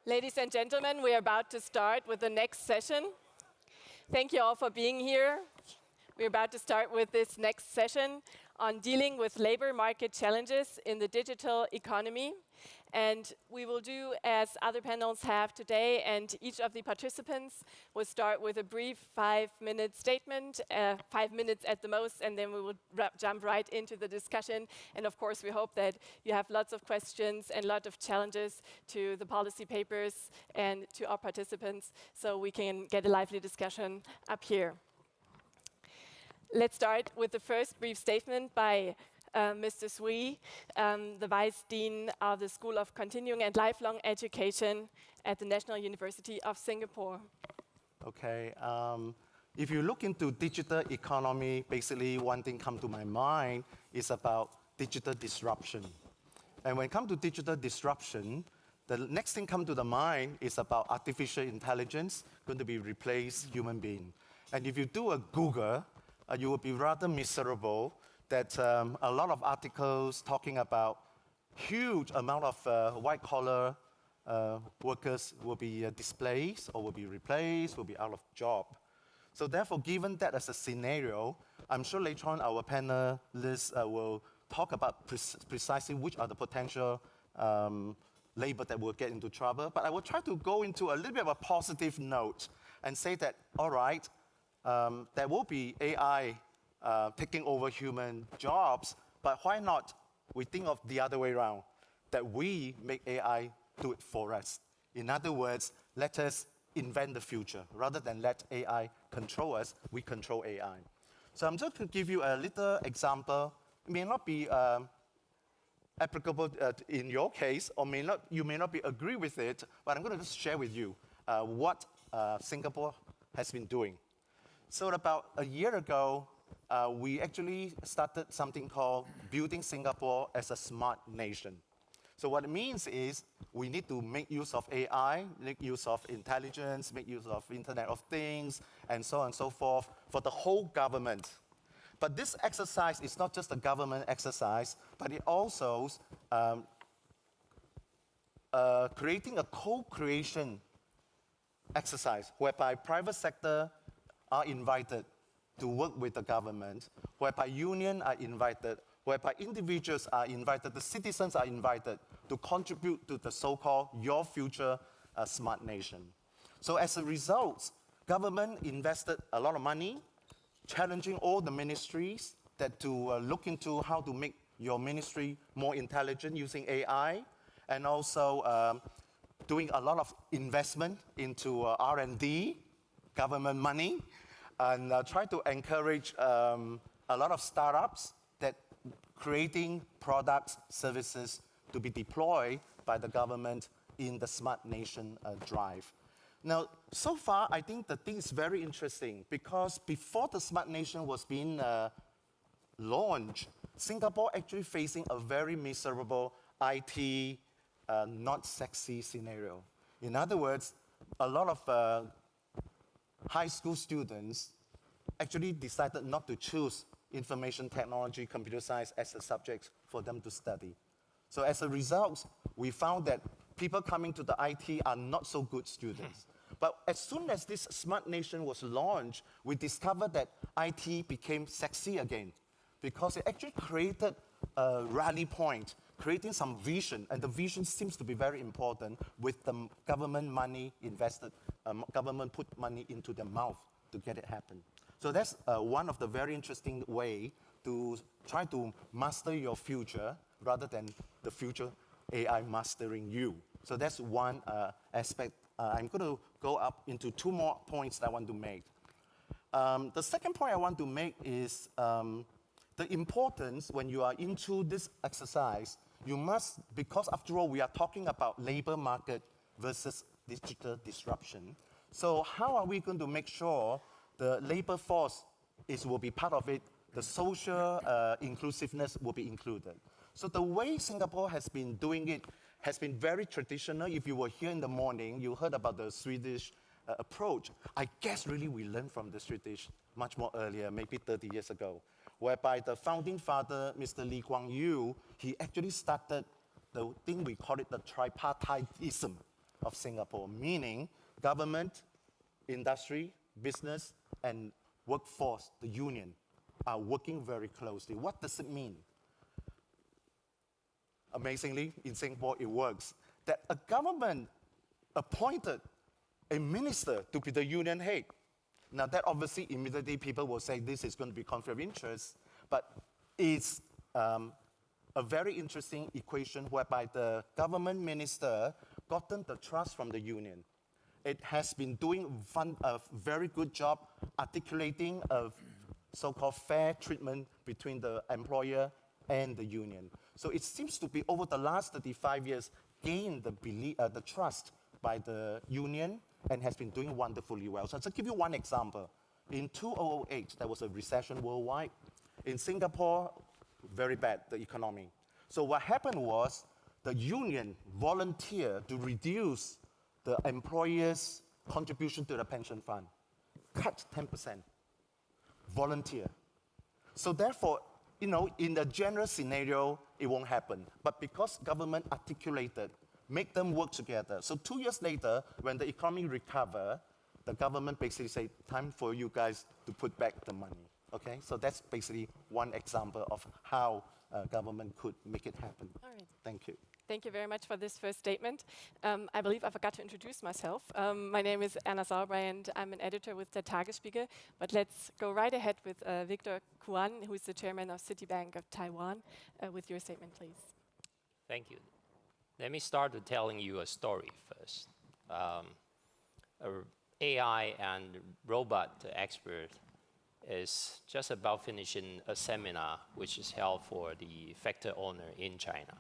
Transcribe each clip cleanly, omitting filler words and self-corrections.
Ladies and gentlemen, we are about to start with the next session. Thank you all for being here. We're about to start with this next session on dealing with labor market challenges in the digital economy. And we will do as other panels have today, and each of the participants will start with a brief 5-minute statement, 5 minutes at the most, and then we will jump right into the discussion. And of course, we hope that you have lots of questions and lots of challenges to the policy papers and to our participants, so we can get a lively discussion up here. Let's start with the first brief statement by Mr. Swee, the Vice Dean of the School of Continuing and Lifelong Education at the National University of Singapore. Okay, if you look into digital economy, basically one thing comes to my mind is about digital disruption. And when it comes to digital disruption, the next thing comes to the mind is about artificial intelligence going to be replace human being. And if you do a Google, you will be rather miserable that a lot of articles talking about huge amount of white-collar workers will be displaced or will be replaced, will be out of job. So therefore, given that as a scenario, I'm sure later on our panelists will talk about precisely which are the potential labor that will get into trouble. But I will try to go into a little bit of a positive note and say that, all right, there will be AI taking over human jobs, but why not we think of the other way around, that we make AI do it for us. In other words, let us invent the future. Rather than let AI control us, we control AI. So I'm just going to give you a little example. It may not be applicable in your case, or you may not agree with it, but I'm going to just share with you what Singapore has been doing. So about a year ago, we actually started something called Building Singapore as a Smart Nation. So what it means is we need to make use of AI, make use of intelligence, make use of Internet of Things, and so on and so forth for the whole government. But this exercise is not just a government exercise, but it also creating a co-creation exercise whereby private sector are invited to work with the government, whereby unions are invited, whereby individuals are invited, the citizens are invited to contribute to the so-called Your Future Smart Nation. So as a result, government invested a lot of money, challenging all the ministries that to look into how to make your ministry more intelligent using AI, and also doing a lot of investment into R&D, government money, and try to encourage a lot of startups that creating products, services to be deployed by the government in the Smart Nation drive. Now, so far, I think the thing is very interesting because before the Smart Nation was being launched, Singapore actually facing a very miserable IT, not sexy scienarios. In other words, a lot of high school students actually decided not to choose information technology, computer science as a subject for them to study. So as a result, we found that people coming to the IT are not so good students. But as soon as this Smart Nation was launched, we discovered that IT became sexy again because it actually created a rally point, creating some vision, and the vision seems to be very important with the government money invested, government put money into their mouth to get it happen. So that's one of the very interesting way to try to master your future rather than the future AI mastering you. So that's one aspect. I'm going to go up into two more points that I want to make. The second point I want to make is the importance when you are into this exercise, you must, because after all, we are talking about labor market versus digital disruption. So how are we going to make sure the labor force will be part of it, the social inclusiveness will be included? So the way Singapore has been doing it has been very traditional. If you were here in the morning, you heard about the Swedish approach. I guess really we learned from the Swedish much more earlier, maybe 30 years ago, whereby the founding father, Mr. Lee Kuan Yew, he actually started the thing we call it the tripartitism. of Singapore, meaning government, industry, business, and workforce, the union, are working very closely. What does it mean? Amazingly, in Singapore, it works. That a government appointed a minister to be the union head. Now, that obviously immediately people will say this is going to be conflict of interest, but it's a very interesting equation whereby the government minister gotten the trust from the union. It has been doing a very good job articulating a so-called fair treatment between the employer and the union. So it seems to be over the last 35 years gained the trust by the union and has been doing wonderfully well. So I'll give you one example. In 2008, there was a recession worldwide. In Singapore, very bad, the economy. So what happened was the union volunteered to reduce the employer's contribution to the pension fund, cut 10%, volunteer. So therefore, in the general scenario, it won't happen. But because government articulated, make them work together. So 2 years later, when the economy recovered, the government basically said, time for you guys to put back the money. Okay, so that's basically one example of how government could make it happen. All right. Thank you. Thank you very much for this first statement. I believe I forgot to introduce myself. My name is Anna Sauber, and I'm an editor with the Tagesspiegel. But let's go right ahead with Victor Kuan, who is the chairman of Citibank of Taiwan, with your statement, please. Thank you. Let me start with telling you a story first. AI and robot expert is just about finishing a seminar which is held for the factor owner in China.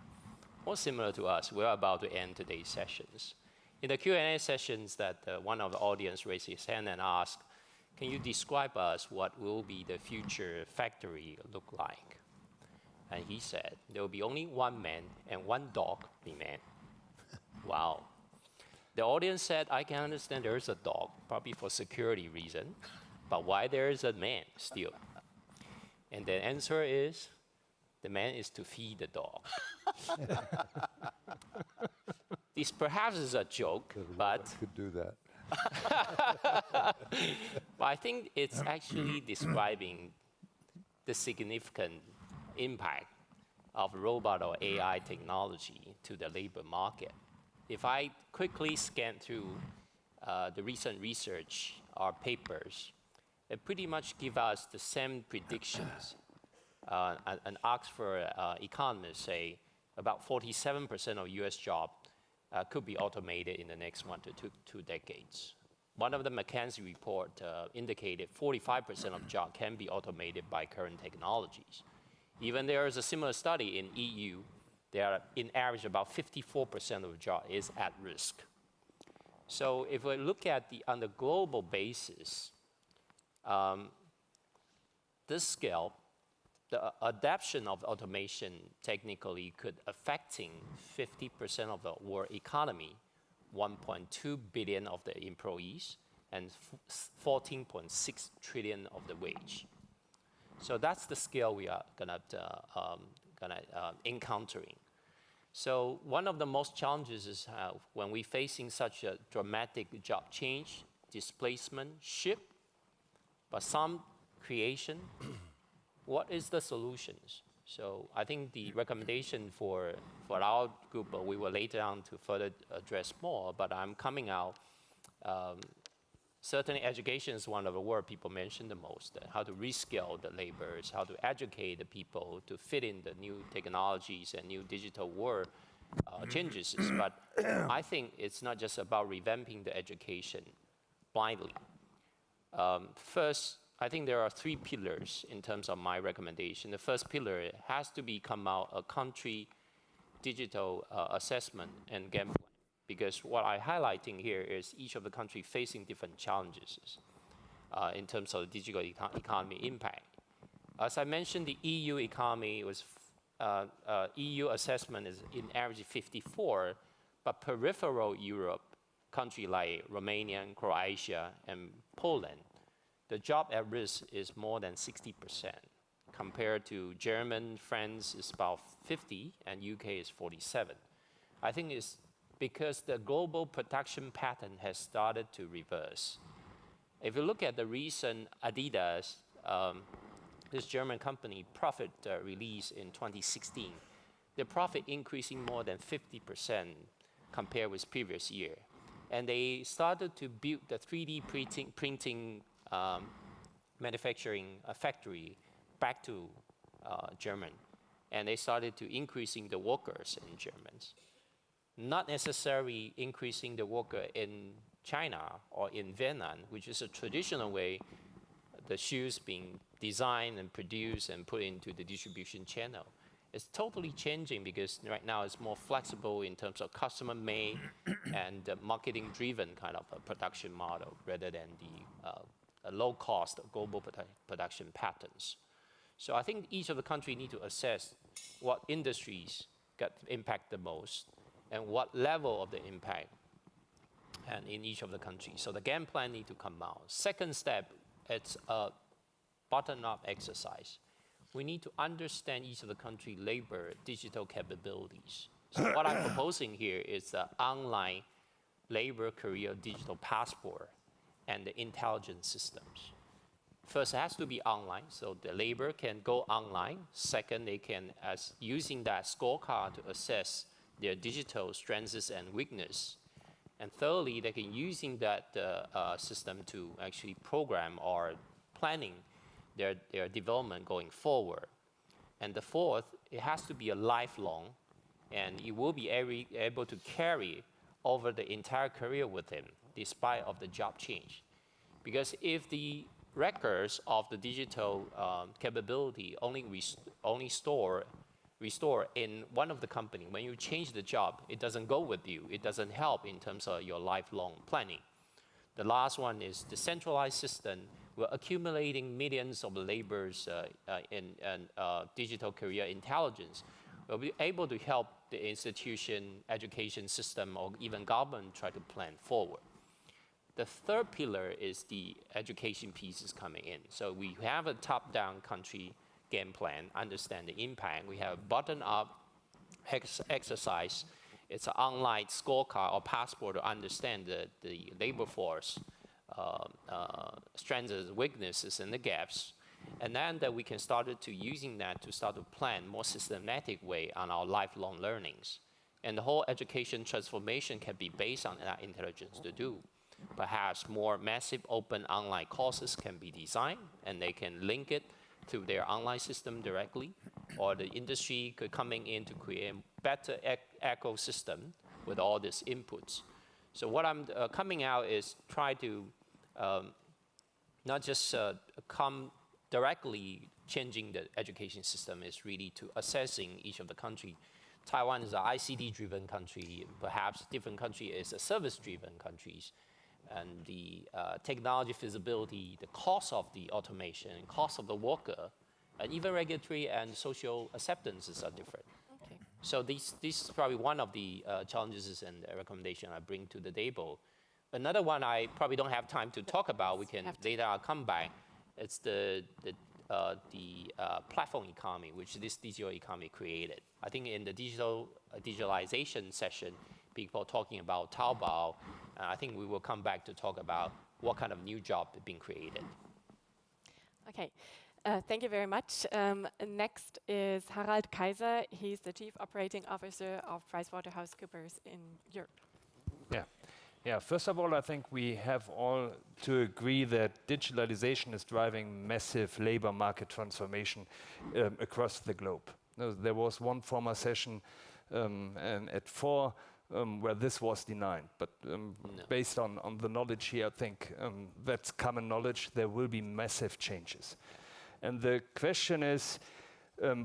More similar to us, we're about to end today's sessions. In the Q&A sessions that one of the audience raised his hand and asked, can you describe us what will be the future factory look like? And he said, there will be only one man and one dog remain. Wow. The audience said, I can understand there is a dog, probably for security reason, but why there is a man still? And the answer is, the man is to feed the dog. This perhaps is a joke, but could do that. but I think it's actually describing the significant impact of robot or AI technology to the labor market. If I quickly scan through the recent research or papers, they pretty much give us the same predictions. An Oxford economist say about 47% of US jobs could be automated in the next 1 to 2 decades. One of the McKinsey report indicated 45% of jobs can be automated by current technologies. Even there is a similar study in EU, there are in average about 54% of jobs is at risk. So if we look at on the global basis, this scale, the adoption of automation technically could affecting 50% of the world economy, 1.2 billion of the employees, and 14.6 trillion of the wage. So that's the scale we are gonna encountering. So one of the most challenges is when we're facing such a dramatic job change, displacement, shift, but some creation, what is the solutions? So I think the recommendation for our group, we will later on to further address more, but I'm coming out, certainly education is one of the words people mention the most, how to rescale the laborers, how to educate the people to fit in the new technologies and new digital world changes. But I think it's not just about revamping the education blindly. First, I think there are 3 pillars in terms of my recommendation. The first pillar has to become out a country digital assessment and game plan. Because what I'm highlighting here is each of the countries facing different challenges in terms of the digital economy impact. As I mentioned, the EU economy was, EU assessment is in average 54, but peripheral Europe, countries like Romania, Croatia, and Poland, the job at risk is more than 60%. Compared to German, France is about 50, and UK is 47. I think it's because the global production pattern has started to reverse. If you look at the recent Adidas, this German company, profit release in 2016, the profit increasing more than 50% compared with previous year. And they started to build the 3D printing manufacturing factory back to Germany. And they started to increasing the workers in Germans. Not necessarily increasing the worker in China or in Vietnam, which is a traditional way the shoes being designed and produced and put into the distribution channel. It's totally changing because right now it's more flexible in terms of customer made and marketing driven kind of a production model rather than the low cost global production patterns. So I think each of the countries need to assess what industries got impacted the most and what level of the impact and in each of the countries. So the game plan need to come out. Second step, it's a bottom-up exercise. We need to understand each of the country labor digital capabilities. So what I'm proposing here is the online labor career digital passport and the intelligence systems. First, it has to be online, so the labor can go online. Second, they can, using that scorecard to assess their digital strengths and weakness. And thirdly, they can using that system to actually program or planning their development going forward. And the fourth, it has to be a lifelong, and it will be able to carry over the entire career with him, despite of the job change. Because if the records of the digital capability only restore in one of the company, when you change the job, it doesn't go with you. It doesn't help in terms of your lifelong planning. The last one is the centralized system. We're accumulating millions of laborers in digital career intelligence. We'll be able to help the institution, education system, or even government try to plan forward. The third pillar is the education pieces coming in. So we have a top-down country game plan, understand the impact. We have bottom-up exercise. It's an online scorecard or passport to understand the labor force strengths, weaknesses, and the gaps. And then that we can start to using that to start to plan more systematic way on our lifelong learnings. And the whole education transformation can be based on that intelligence to do. Perhaps more massive open online courses can be designed, and they can link it to their online system directly, or the industry could coming in to create a better ecosystem with all these inputs. So what I'm coming out is try to not just come directly changing the education system, is really to assessing each of the country. Taiwan is an ICT-driven country. Perhaps different country is a service-driven countries. And the technology feasibility, the cost of the automation, cost of the worker, and even regulatory and social acceptances are different. Okay. So this is probably one of the challenges and recommendation I bring to the table. Another one I probably don't have time to talk about. We can later I'll come back. It's the platform economy, which this digital economy created. I think in the digitalization session, people talking about Taobao. I think we will come back to talk about what kind of new job is being created. Okay, thank you very much. Next is Harald Kayser. He's the Chief Operating Officer of PricewaterhouseCoopers in Europe. Yeah. First of all, I think we have all to agree that digitalization is driving massive labor market transformation across the globe. There was one former session at 4 where this was denied, but based on the knowledge here, I think that's common knowledge. There will be massive changes. And the question is,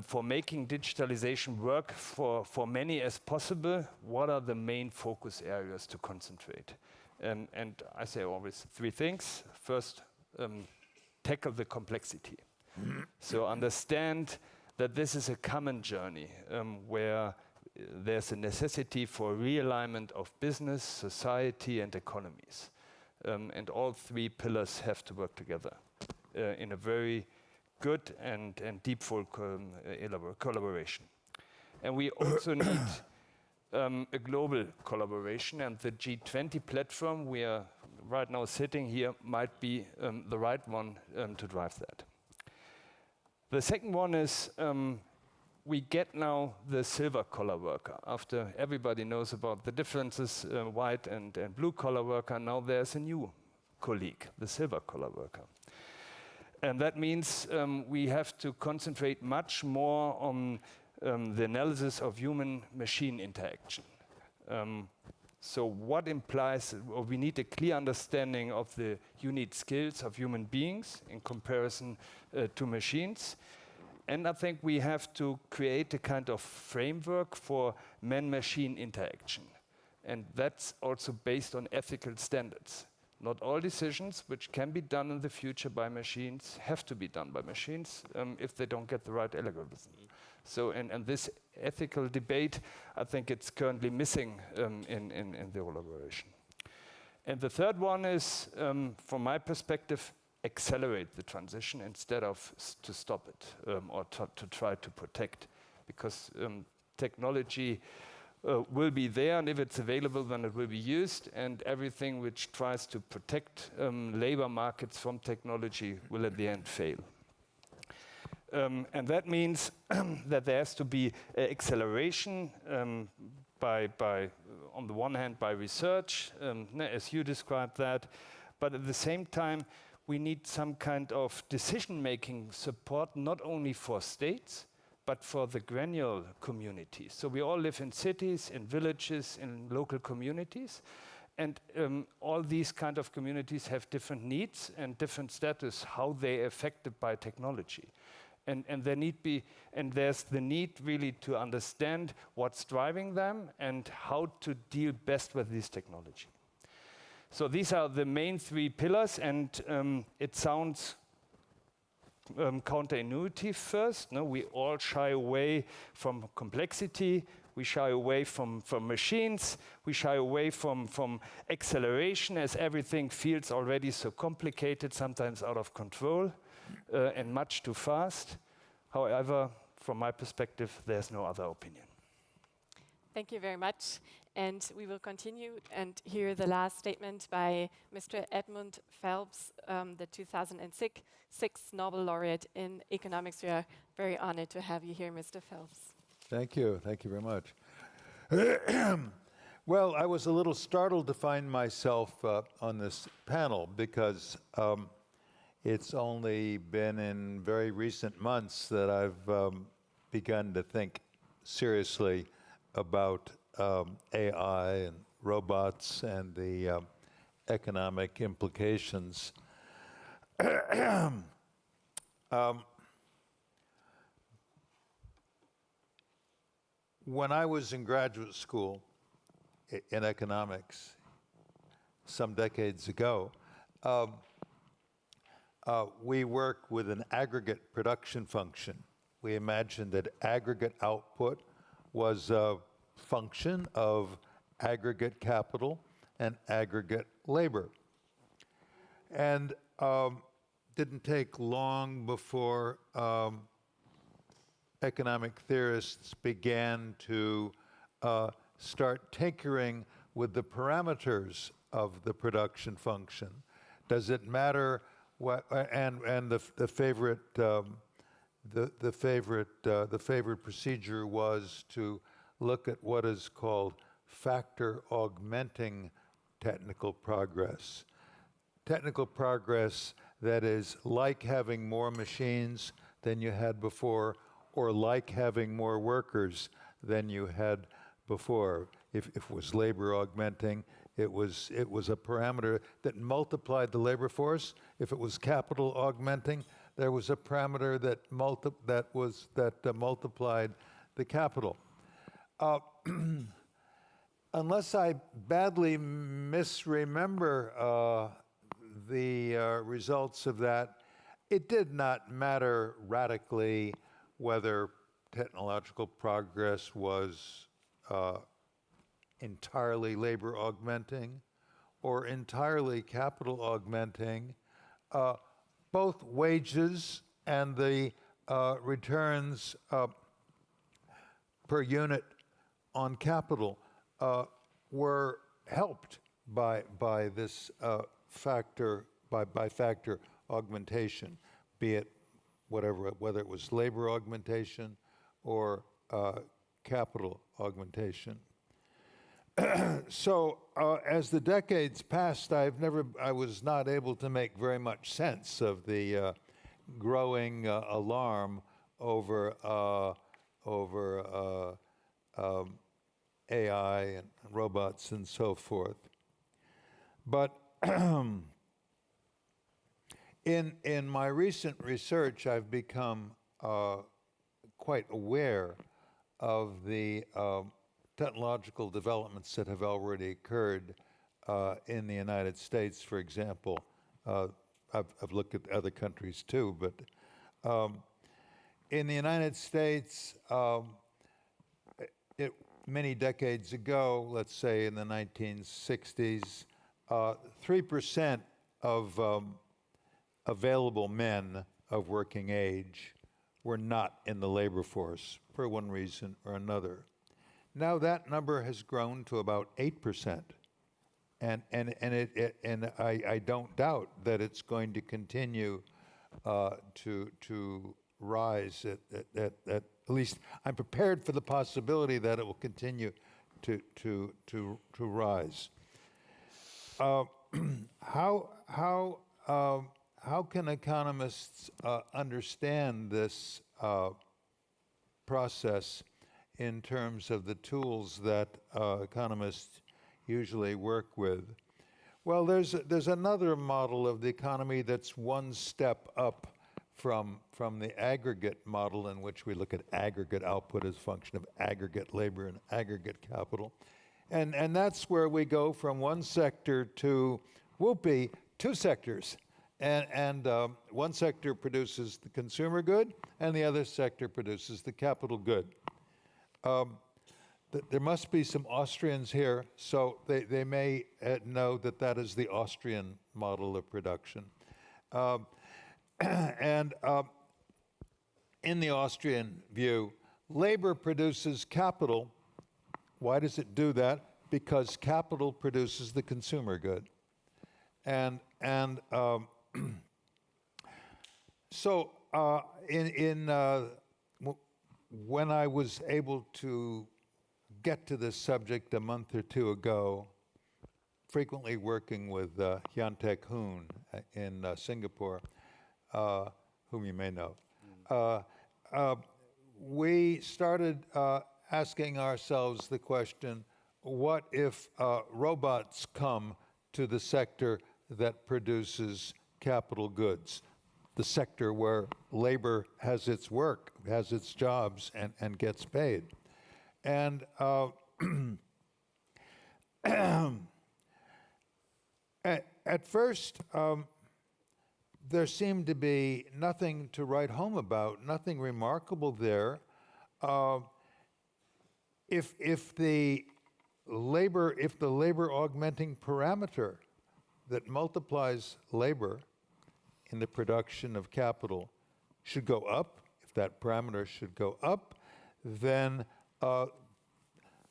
for making digitalization work for many as possible, what are the main focus areas to concentrate? And I say always 3 things. First, tackle the complexity. So understand that this is a common journey where there's a necessity for realignment of business, society, and economies. And all 3 pillars have to work together in a very good and deep full collaboration. And we also need a global collaboration, and the G20 platform we are right now sitting here might be the right one to drive that. The second one is we get now the silver collar worker. After everybody knows about the differences, white and blue collar worker, now there's a new colleague, the silver collar worker. And that means we have to concentrate much more on the analysis of human-machine interaction. So what implies, or we need a clear understanding of the unique skills of human beings in comparison to machines. And I think we have to create a kind of framework for man-machine interaction. And that's also based on ethical standards. Not all decisions which can be done in the future by machines have to be done by machines if they don't get the right algorithm. So, and this ethical debate, I think it's currently missing in the collaboration. And the third one is, from my perspective, accelerate the transition instead of to stop it or to try to protect, because technology will be there, and if it's available, then it will be used, and everything which tries to protect labor markets from technology will at the end fail. And that means that there has to be acceleration by on the one hand, by research, as you described that, but at the same time, we need some kind of decision-making support, not only for states, but for the granular communities. So we all live in cities, in villages, in local communities, and all these kind of communities have different needs and different status, how they're affected by technology. And there's the need really to understand what's driving them and how to deal best with this technology. So these are the main three pillars, and it sounds counterintuitive first. No, we all shy away from complexity. We shy away from machines. We shy away from acceleration, as everything feels already so complicated, sometimes out of control, and much too fast. However, from my perspective, there's no other opinion. Thank you very much. And we will continue and hear the last statement by Mr. Edmund Phelps, the 2006 Nobel Laureate in economics. We are very honored to have you here, Mr. Phelps. Thank you. Thank you very much. Well, I was a little startled to find myself on this panel because it's only been in very recent months that I've begun to think seriously about AI and robots and the economic implications. When I was in graduate school in economics some decades ago, we worked with an aggregate production function. We imagined that aggregate output was a function of aggregate capital and aggregate labor. And didn't take long before economic theorists began to start tinkering with the parameters of the production function. Does it matter what? And the favorite procedure was to look at what is called factor augmenting technical progress. Technical progress that is like having more machines than you had before, or like having more workers than you had before. If it was labor augmenting, it was a parameter that multiplied the labor force. If it was capital augmenting, there was a parameter that multiplied the capital. Unless I badly misremember the results of that, it did not matter radically whether technological progress was entirely labor augmenting or entirely capital augmenting. Both wages and the returns per unit on capital were helped by this factor augmentation, be it whether it was labor augmentation or capital augmentation. So as the decades passed, I was not able to make very much sense of the growing alarm over AI and robots and so forth. But in my recent research, I've become quite aware of the technological developments that have already occurred in the United States, for example. I've looked at other countries too, but in the United States, many decades ago, let's say in the 1960s, 3% of available men of working age were not in the labor force for one reason or another. Now that number has grown to about 8%. And I don't doubt that it's going to continue to rise. At least I'm prepared for the possibility that it will continue to rise. How can economists understand this process in terms of the tools that economists usually work with? Well, there's another model of the economy that's one step up from the aggregate model, in which we look at aggregate output as a function of aggregate labor and aggregate capital. And that's where we go from one sector to, whoopee, two sectors. And one sector produces the consumer good, and the other sector produces the capital good. There must be some Austrians here, so they may know that is the Austrian model of production. And in the Austrian view, labor produces capital. Why does it do that? Because capital produces the consumer good. And so when I was able to get to this subject a month or two ago, frequently working with Hyuntaek Hoon in Singapore, whom you may know, we started asking ourselves the question, what if robots come to the sector that produces capital goods, the sector where labor has its work, has its jobs, and gets paid? And at first, there seemed to be nothing to write home about, nothing remarkable there. If the labor augmenting parameter that multiplies labor in the production of capital should go up, if that parameter should go up, then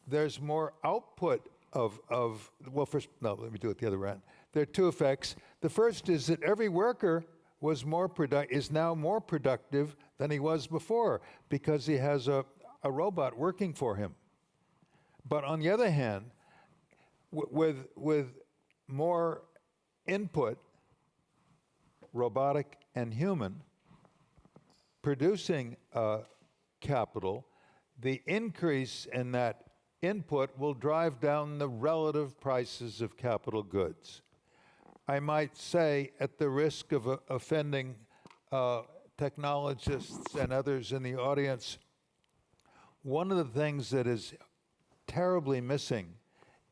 there's more output well, first, no, let me do it the other end. There are two effects. The first is that every worker is now more productive than he was before, because he has a robot working for him. But on the other hand, with more input, robotic and human, producing capital, the increase in that input will drive down the relative prices of capital goods. I might say, at the risk of offending technologists and others in the audience, one of the things that is terribly missing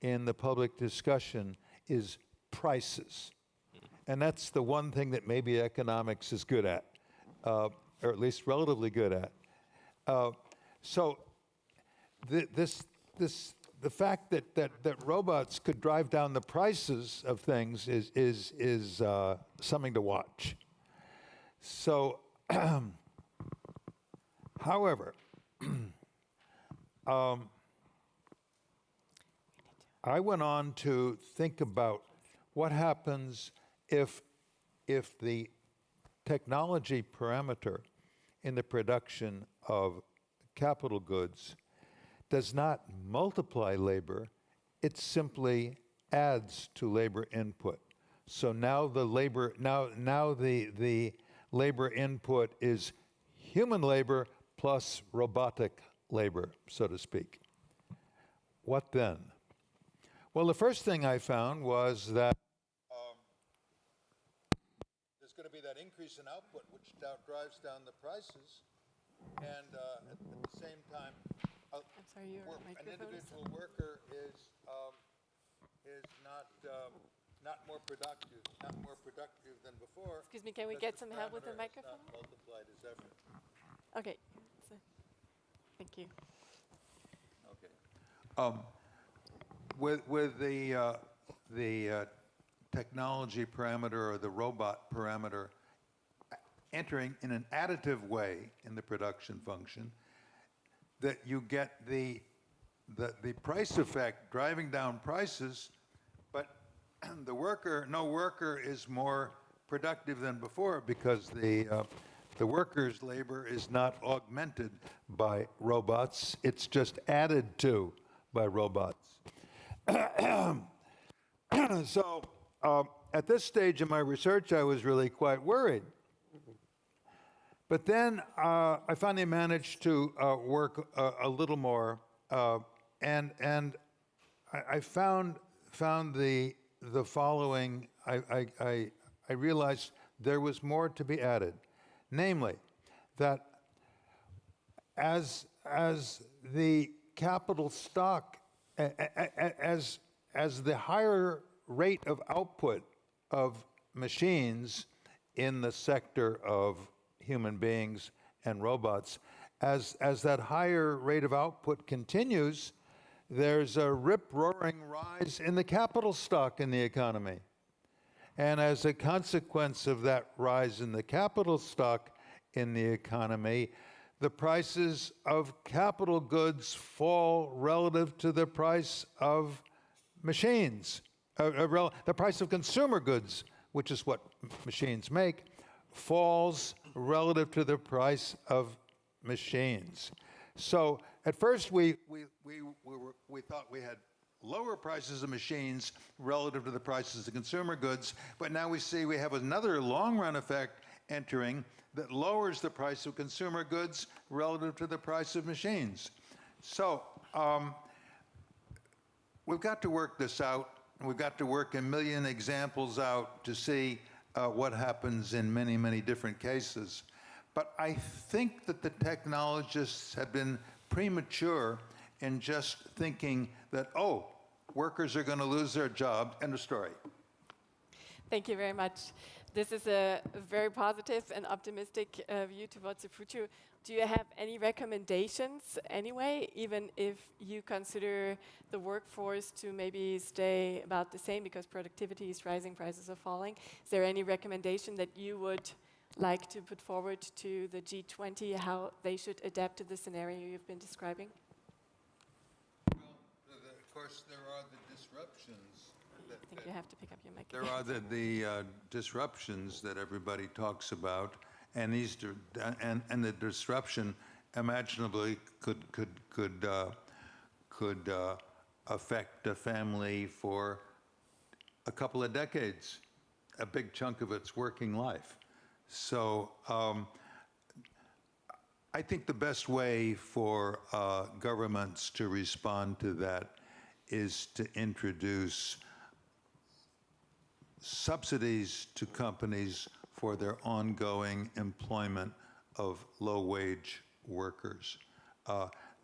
in the public discussion is prices. And that's the one thing that maybe economics is good at, or at least relatively good at. So the fact that robots could drive down the prices of things is something to watch. So, however, I went on to think about what happens if the technology parameter in the production of capital goods does not multiply labor, it simply adds to labor input. So now the labor the labor input is human labor plus robotic labor, so to speak. What then? Well, the first thing I found was that there's going to be that increase in output, which drives down the prices, and at the same time, I'm sorry, your an microphone is individual worker is not more productive than before. Excuse me, can we because get some help with the parameter is microphone? not multiplied as ever. Okay. So, thank you. Okay. With the technology parameter or the robot parameter entering in an additive way in the production function, that you get the price effect driving down prices, but no worker is more productive than before because the worker's labor is not augmented by robots, it's just added to by robots. So at this stage in my research, I was really quite worried. But then I finally managed to work a little more, and I found the following. I realized there was more to be added, namely that as the capital stock, as the higher rate of output of machines in the sector of human beings and robots, as that higher rate of output continues, there's a rip-roaring rise in the capital stock in the economy. And as a consequence of that rise in the capital stock in the economy, the prices of capital goods fall relative to the price of machines. The price of consumer goods, which is what machines make, falls relative to the price of machines. So at first we thought we had lower prices of machines relative to the prices of consumer goods, but now we see we have another long-run effect entering that lowers the price of consumer goods relative to the price of machines. So we've got to work this out. We've got to work a million examples out to see what happens in many, many different cases. But I think that the technologists have been premature in just thinking that, oh, workers are going to lose their job, end of story. Thank you very much. This is a very positive and optimistic view towards the future. Do you have any recommendations anyway, even if you consider the workforce to maybe stay about the same because productivity is rising, prices are falling? Is there any recommendation that you would like to put forward to the G20, how they should adapt to the scenario you've been describing? Well, of course, there are the disruptions. I think you have to pick up your mic. There are the disruptions that everybody talks about, and the disruption imaginably could affect a family for a couple of decades, a big chunk of its working life. So I think the best way for governments to respond to that is to introduce subsidies to companies for their ongoing employment of low-wage workers.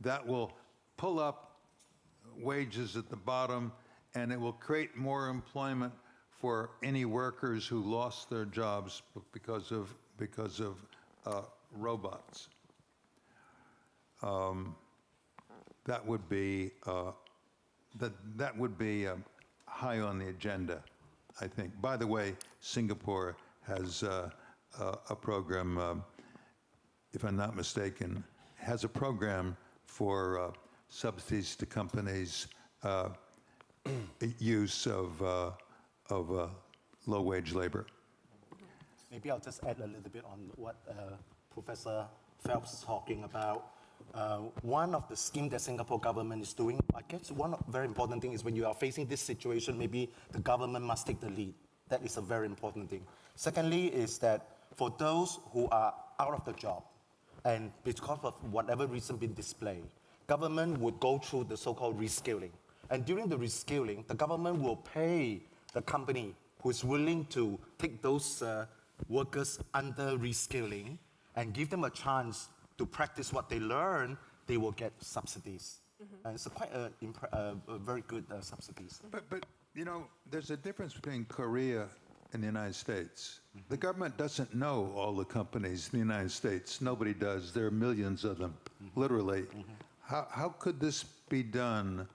That will pull up wages at the bottom, and it will create more employment for any workers who lost their jobs because of robots. That would be high on the agenda, I think. By the way, Singapore has a program, if I'm not mistaken, has a program for subsidies to companies use of low-wage labor. Maybe I'll just add a little bit on what Professor Phelps is talking about. One of the schemes that Singapore government is doing, I guess one very important thing is when you are facing this situation, maybe the government must take the lead. That is a very important thing. Secondly is that for those who are out of the job, and because of whatever reason been displayed, government would go through the so-called rescaling. And during the rescaling, the government will pay the company who is willing to take those workers under rescaling and give them a chance to practice what they learn, they will get subsidies. And it's quite a very good subsidies. But you know, there's a difference between Korea and the United States. The government doesn't know all the companies in the United States. Nobody does. There are millions of them, literally. How could this be done?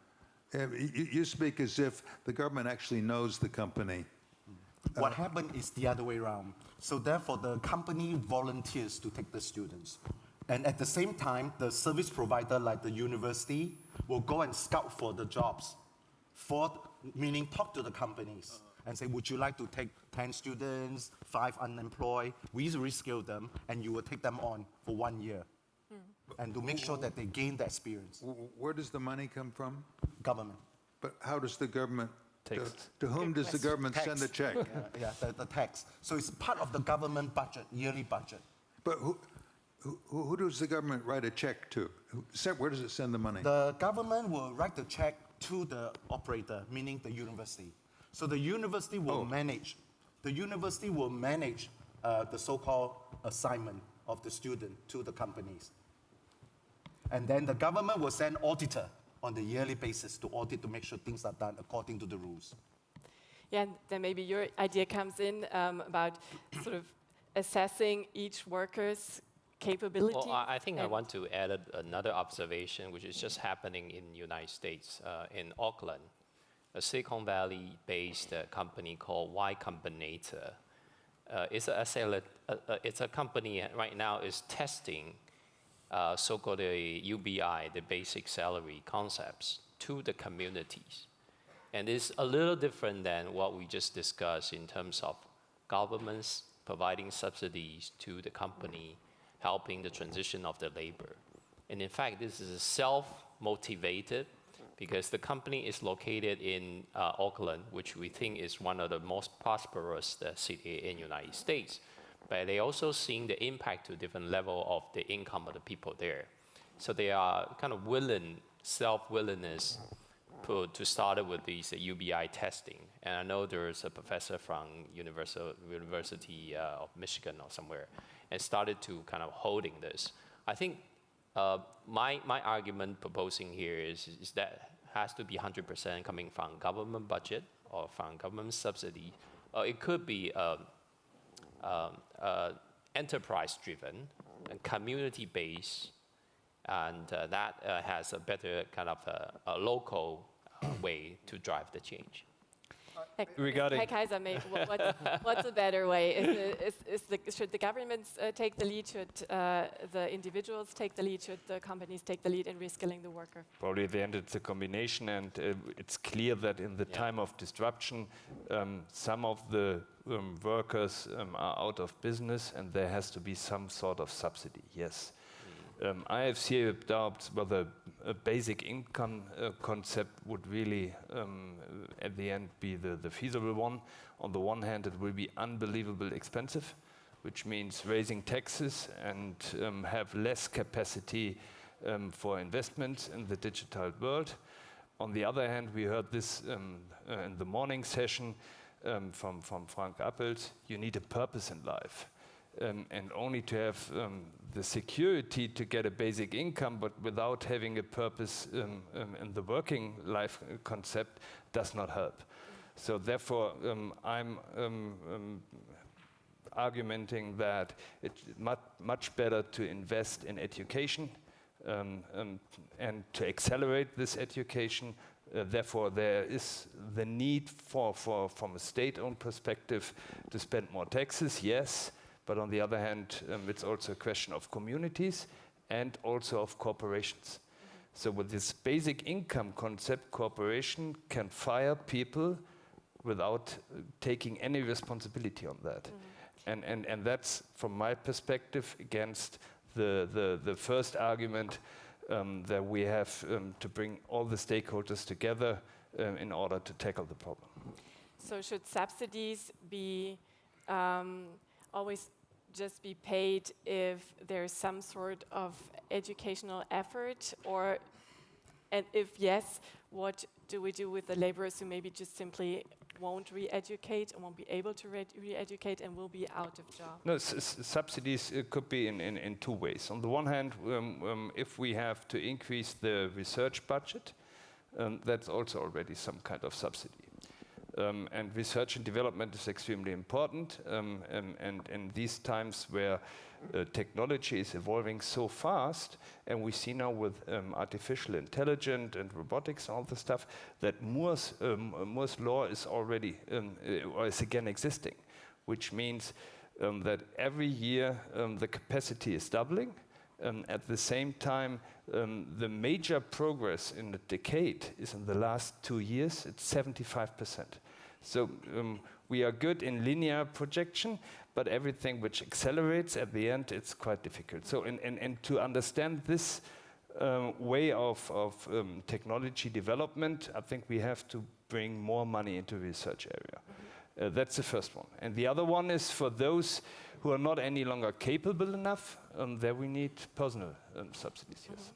You speak as if the government actually knows the company. What happened is the other way around. So therefore, the company volunteers to take the students. And at the same time, the service provider, like the university, will go and scout for the jobs, meaning talk to the companies and say, would you like to take 10 students, 5 unemployed? We reskill them, and you will take them on for 1 year. And to make sure that they gain the experience. Where does the money come from? Government. But how does the government, Tax. to whom does the government send the check? The tax. So it's part of the government budget, yearly budget. But who does the government write a check to? Where does it send the money? The government will write the check to the operator, meaning the university. So the university will manage. The university will manage the so-called assignment of the student to the companies. And then the government will send auditor on the yearly basis to audit to make sure things are done according to the rules. Yeah, and then maybe your idea comes in about sort of assessing each worker's capability. Well, I think I want to add another observation, which is just happening in the United States, in Auckland. A Silicon Valley-based company called Y Combinator. It's a company right now is testing so-called UBI, the basic salary concepts, to the communities. And it's a little different than what we just discussed in terms of governments providing subsidies to the company, helping the transition of the labor. And in fact, this is self-motivated because the company is located in Auckland, which we think is one of the most prosperous city in the United States. But they also seeing the impact to different level of the income of the people there. So they are kind of self-willingness to start with these UBI testing. And I know there's a professor from University of Michigan or somewhere, and started to kind of holding this. I think my argument proposing here is that has to be 100% coming from government budget or from government subsidy. It could be enterprise-driven and community-based, and that has a better kind of a local way to drive the change. Regarding Kayser, what's a better way? Should the governments take the lead? Should the individuals take the lead? Should the companies take the lead in reskilling the worker? Probably at the end it's a combination, and it's clear that in the time of disruption, some of the workers are out of business, and there has to be some sort of subsidy, yes. I have zero doubts whether a basic income concept would really, at the end, be the feasible one. On the one hand, it will be unbelievably expensive, which means raising taxes and have less capacity for investments in the digital world. On the other hand, we heard this in the morning session from Frank Appelt, you need a purpose in life. And only to have the security to get a basic income, but without having a purpose in the working life concept does not help. So therefore, I'm arguing that it's much better to invest in education and to accelerate this education. Therefore, there is the need from a state-owned perspective to spend more taxes, yes. But on the other hand, it's also a question of communities and also of corporations. So with this basic income concept, corporation can fire people without taking any responsibility on that. And that's, from my perspective, against the first argument that we have to bring all the stakeholders together in order to tackle the problem. So should subsidies be always just be paid if there's some sort of educational effort, and if yes, what do we do with the laborers who maybe just simply won't re-educate and won't be able to re-educate and will be out of job? No, subsidies could be in two ways. On the one hand, if we have to increase the research budget, that's also already some kind of subsidy. And research and development is extremely important. And in these times where technology is evolving so fast, and we see now with artificial intelligence and robotics, all the stuff, that Moore's law is already, or is again existing, which means that every year the capacity is doubling. At the same time, the major progress in the decade is in the last 2 years, it's 75%. So we are good in linear projection, but everything which accelerates at the end, it's quite difficult. So and to understand this way of technology development, I think we have to bring more money into the research area. That's the first one. And the other one is for those who are not any longer capable enough, there we need personal subsidies, yes.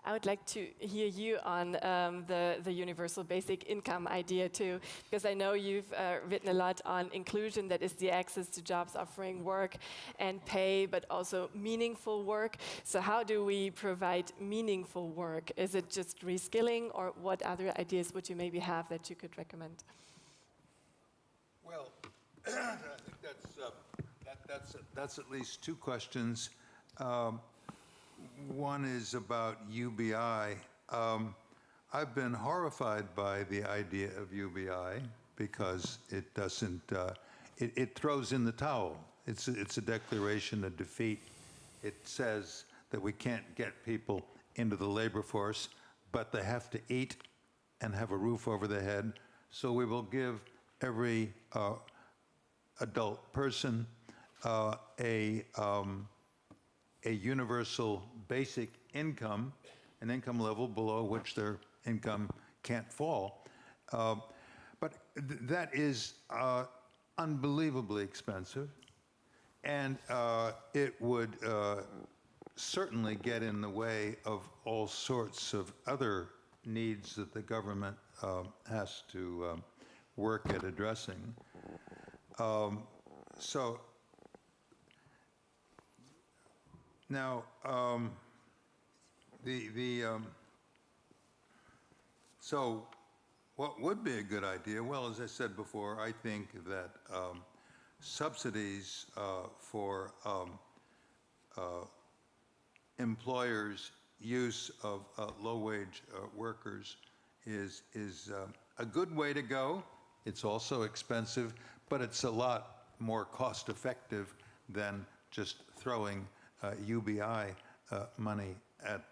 I would like to hear you on the universal basic income idea too, because I know you've written a lot on inclusion, that is the access to jobs offering work and pay, but also meaningful work. So how do we provide meaningful work? Is it just reskilling, or what other ideas would you maybe have that you could recommend? Well, I think that's at least two questions. One is about UBI. I've been horrified by the idea of UBI because it doesn't, it throws in the towel. It's a declaration of defeat. It says that we can't get people into the labor force, but they have to eat and have a roof over their head. So we will give every adult person a universal basic income, an income level below which their income can't fall. But that is unbelievably expensive, and it would certainly get in the way of all sorts of other needs that the government has to work at addressing. So now, so what would be a good idea? Well, as I said before, I think that subsidies for employers' use of low-wage workers is a good way to go. It's also expensive, but it's a lot more cost-effective than just throwing UBI money at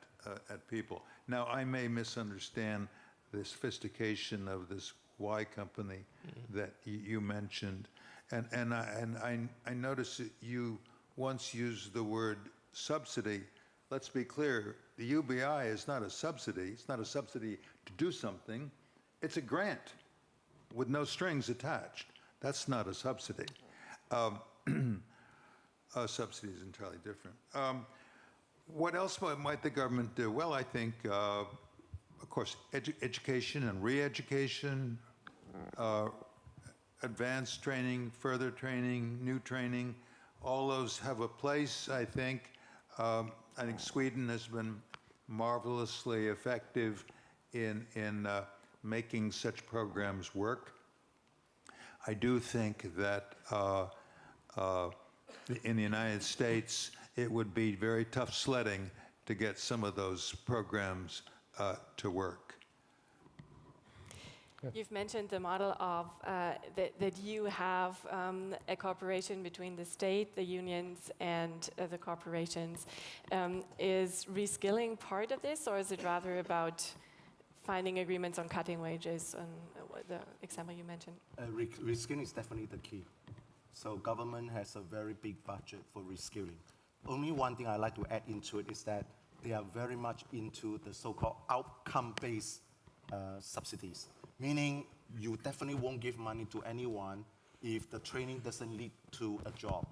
people. Now, I may misunderstand the sophistication of this Y company that you mentioned, and I noticed that you once used the word subsidy. Let's be clear, the UBI is not a subsidy. It's not a subsidy to do something. It's a grant with no strings attached. That's not a subsidy. A subsidy is entirely different. What else might the government do? Well, I think, of course, education and re-education, advanced training, further training, new training, all those have a place, I think. I think Sweden has been marvelously effective in making such programs work. I do think that in the United States, it would be very tough sledding to get some of those programs to work. You've mentioned the model of that you have a cooperation between the state, the unions, and the corporations. Is reskilling part of this, or is it rather about finding agreements on cutting wages, and the example you mentioned? Reskilling is definitely the key. So government has a very big budget for reskilling. Only one thing I like to add into it is that they are very much into the so-called outcome-based subsidies. Meaning, you definitely won't give money to anyone if the training doesn't lead to a job,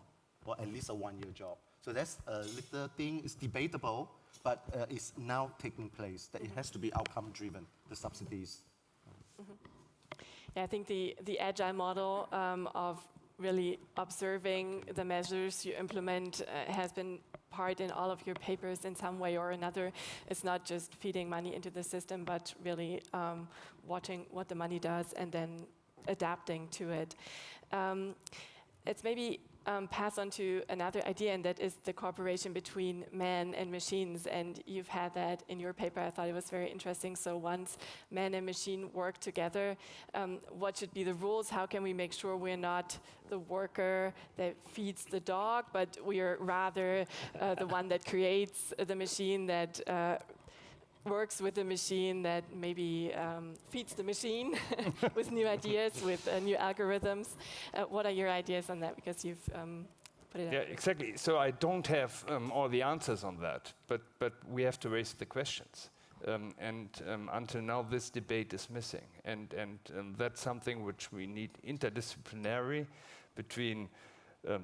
or at least a one-year job. So that's a little thing, it's debatable, but it's now taking place, that it has to be outcome-driven, the subsidies. Yeah, I think the agile model of really observing the measures you implement has been part in all of your papers in some way or another. It's not just feeding money into the system, but really watching what the money does and then adapting to it. Let's maybe pass on to another idea, and that is the cooperation between man and machines. And you've had that in your paper. I thought it was very interesting. So once man and machine work together, what should be the rules? How can we make sure we're not the worker that feeds the dog, but we are rather the one that creates the machine, that works with the machine, that maybe feeds the machine with new ideas, with new algorithms. What are your ideas on that? Because you've put it Yeah, out. exactly. So I don't have all the answers on that, but we have to raise the questions. Until now, this debate is missing. And that's something which we need interdisciplinary between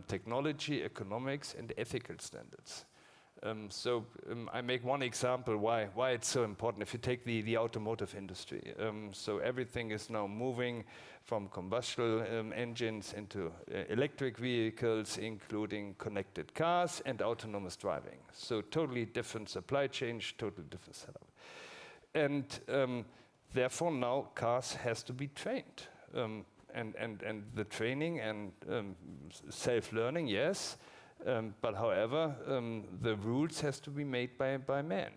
technology, economics, and ethical standards. I make one example why it's so important. If you take the automotive industry, so everything is now moving from combustion engines into electric vehicles, including connected cars and autonomous driving. So totally different supply chain, totally different setup. And therefore now cars has to be trained. And the training and self-learning, yes. But however, the rules has to be made by men.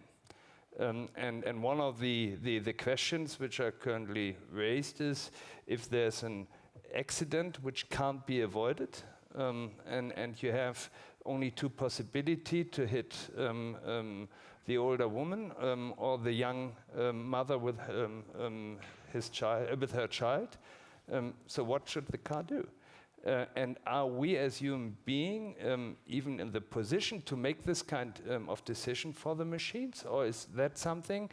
And one of the questions which are currently raised is if there's an accident which can't be avoided, and you have only two possibilities to hit the older woman or the young mother with her child. So what should the car do? And are we as human beings even in the position to make this kind of decision for the machines? Or is that something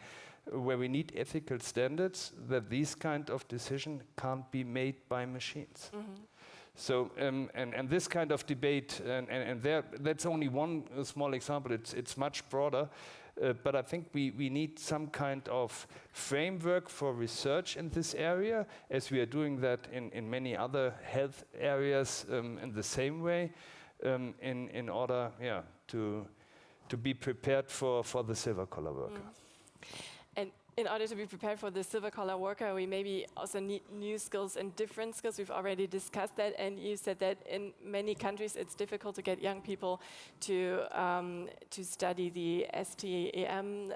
where we need ethical standards that these kind of decisions can't be made by machines? Mm-hmm. So, and this kind of debate, that's only one small example, it's much broader. But I think we need some kind of framework for research in this area, as we are doing that in many other health areas in the same way, in order to be prepared for the silver collar worker. And in order to be prepared for the silver collar worker, we maybe also need new skills and different skills. We've already discussed that, and you said that in many countries it's difficult to get young people to study the STEM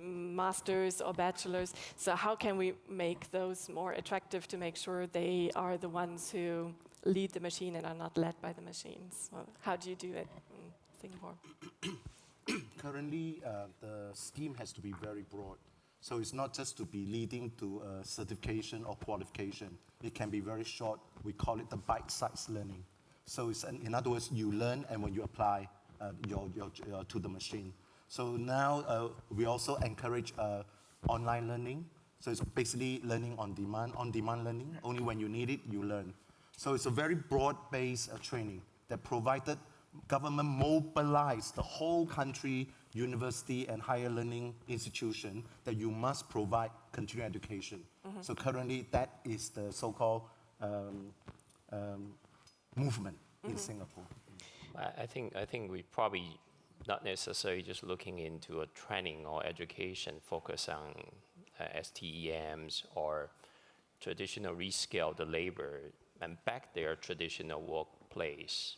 masters or bachelors. So how can we make those more attractive to make sure they are the ones who lead the machine and are not led by the machines? Well, how do you do it in Singapore? Currently, the scheme has to be very broad. So it's not just to be leading to a certification or qualification. It can be very short. We call it the bite-sized learning. So it's in other words, you learn, and when you apply to the machine. So now we also encourage online learning. So it's basically learning on demand learning. Only when you need it, you learn. So it's a very broad-based training that provided government mobilize the whole country, university and higher learning institution that you must provide continuing education. Mm-hmm. So currently that is the so-called movement in Singapore. I think we probably not necessarily just looking into a training or education focus on STEMs or traditional rescale the labor and back their traditional workplace.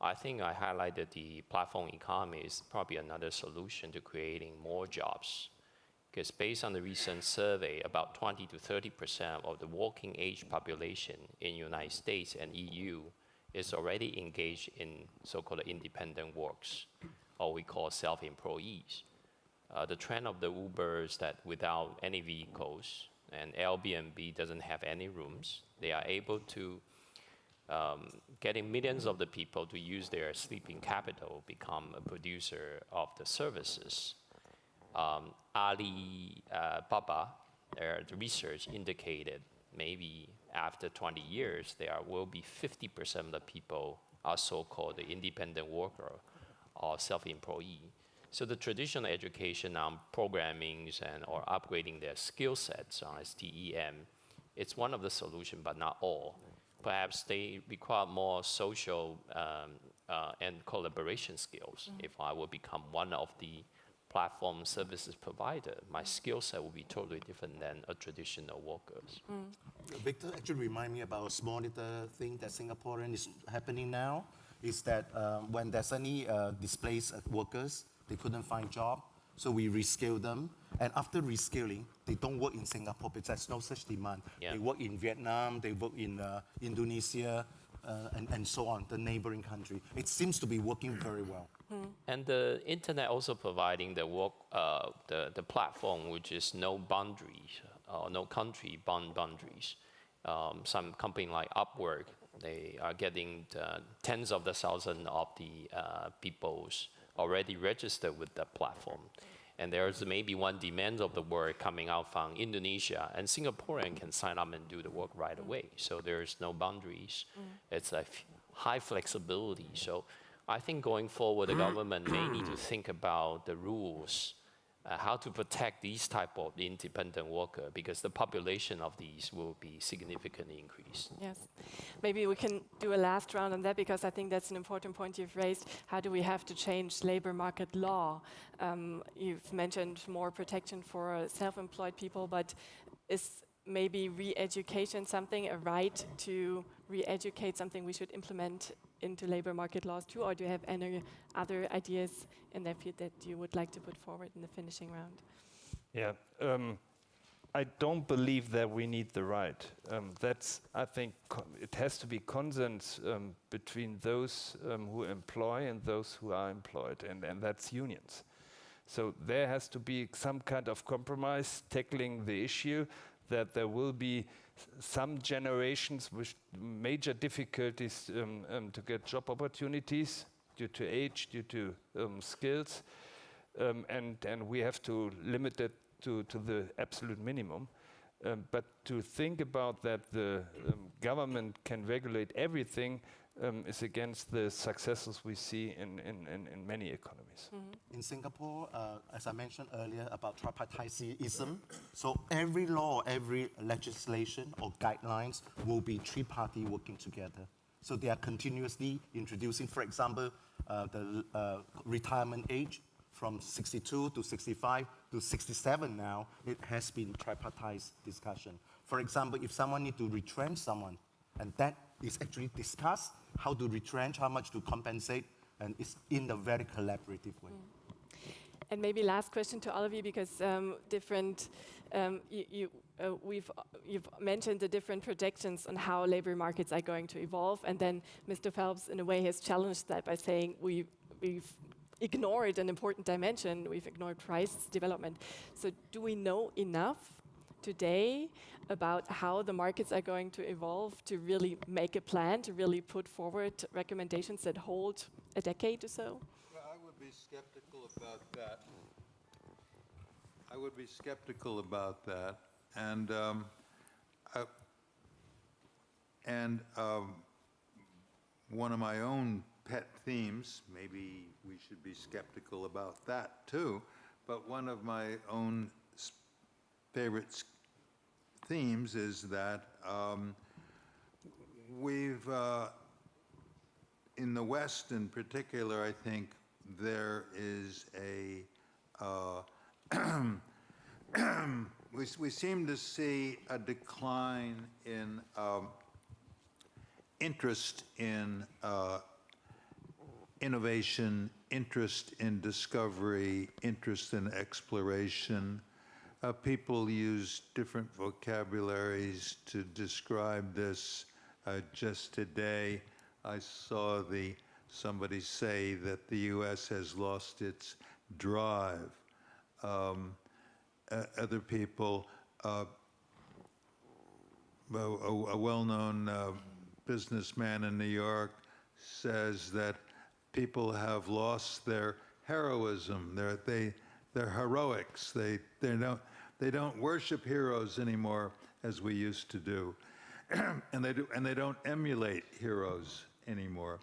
I think I highlighted the platform economy is probably another solution to creating more jobs Because based on the recent survey, about 20 to 30% of the working age population in United States and EU is already engaged in so-called independent works, or we call self-employees. The trend of the Ubers that without any vehicles and Airbnb doesn't have any rooms, they are able to getting millions of the people to use their sleeping capital, become a producer of the services. Alibaba, the research indicated maybe after 20 years, there will be 50% of the people are so-called independent worker or self-employee. So the traditional education on programming and or upgrading their skill sets on STEM, it's one of the solutions, but not all. Perhaps they require more social and collaboration skills. If I will become one of the platform services provider, my skill set will be totally different than a traditional workers. Victor actually remind me about a small little thing that Singaporean is happening now, is that when there's any displaced workers, they couldn't find job, so we rescale them. And after rescaling, they don't work in Singapore because there's no such demand. Yeah. They work in Vietnam, they work in Indonesia, and so on, the neighboring country. It seems to be working very well. And the internet also providing the work, the platform which is no boundaries, no country boundaries. Some company like Upwork, they are getting tens of the thousands of the peoples already registered with the platform. And there's maybe one demand of the work coming out from Indonesia, and Singaporean can sign up and do the work right away. So there's no boundaries. It's a high flexibility. So I think going forward, the government may need to think about the rules, how to protect these type of independent worker, because the population of these will be significantly increased. Yes. Maybe we can do a last round on that, because I think that's an important point you've raised. How do we have to change labor market law? You've mentioned more protection for self-employed people, but is maybe re-education something, a right to re-educate, something we should implement into labor market laws too? Or do you have any other ideas in that field that you would like to put forward in the finishing round? Yeah, I don't believe that we need the right. I think it has to be consent between those who employ and those who are employed, and that's unions. So there has to be some kind of compromise tackling the issue that there will be some generations with major difficulties to get job opportunities due to age, due to skills, and we have to limit it to the absolute minimum. But to think about that the government can regulate everything is against the successes we see in many economies. In Singapore, as I mentioned earlier about tripartitism, so every law, every legislation or guidelines will be three-party working together. So they are continuously introducing, for example, the retirement age from 62 to 65 to 67 now, it has been tripartite discussion. For example, if someone needs to retrench someone, and that is actually discussed, how to retrench, how much to compensate, and it's in a very collaborative way. And maybe last question to all of you, because you've mentioned the different projections on how labor markets are going to evolve, and then Mr. Phelps, in a way, has challenged that by saying we've ignored an important dimension, we've ignored price development. So do we know enough today about how the markets are going to evolve to really make a plan, to really put forward recommendations that hold a decade or so? Well, I would be skeptical about that. One of my own pet themes, maybe we should be skeptical about that too, but one of my own favorite themes is that we've, in the West in particular, I think there is a, we seem to see a decline in interest in innovation, interest in discovery, interest in exploration. people use different vocabularies to describe this. Just today, I saw somebody say that the U.S. has lost its drive. Other people, a well-known businessman in New York says that people have lost their heroism, their heroics. They don't worship heroes anymore as we used to do, and they don't emulate heroes anymore.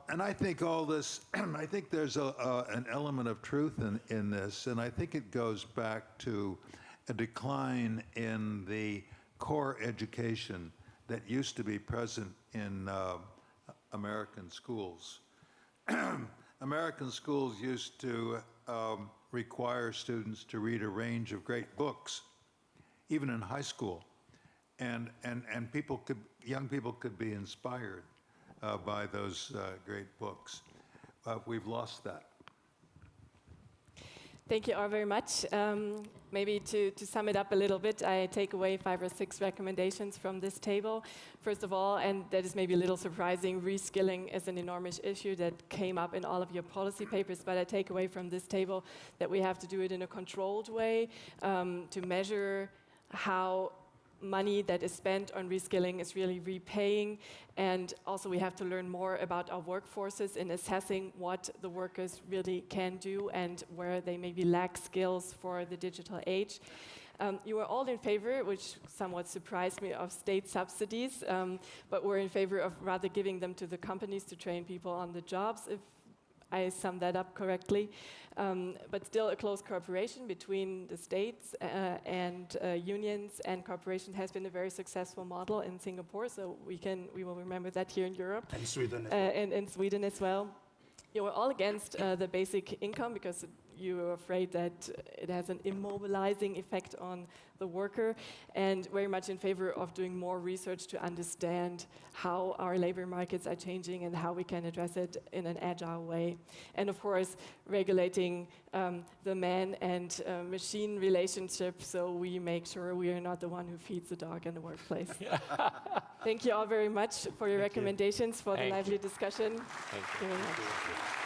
And I think all this, I think there's an element of truth in this, and I think it goes back to a decline in the core education that used to be present in American schools. American schools used to require students to read a range of great books, even in high school, and young people could be inspired by those great books. We've lost that. Thank you all very much. Maybe to sum it up a little bit, I take away 5 or 6 recommendations from this table. First of all, and that is maybe a little surprising, reskilling is an enormous issue that came up in all of your policy papers, but I take away from this table that we have to do it in a controlled way to measure how money that is spent on reskilling is really repaying, and also we have to learn more about our workforces in assessing what the workers really can do and where they maybe lack skills for the digital age. You were all in favor, which somewhat surprised me, of state subsidies, but we're in favor of rather giving them to the companies to train people on the jobs, if I sum that up correctly. But still a close cooperation between the states and unions and corporations has been a very successful model in Singapore, so we will remember that here in Europe. And Sweden as well. And in Sweden as well. You were all against the basic income because you were afraid that it has an immobilizing effect on the worker, and very much in favor of doing more research to understand how our labor markets are changing and how we can address it in an agile way. And of course, regulating the man and machine relationship so we make sure we are not the one who feeds the dog in the workplace. Thank you all very much for your recommendations, for the lively discussion. Thank you. Very much.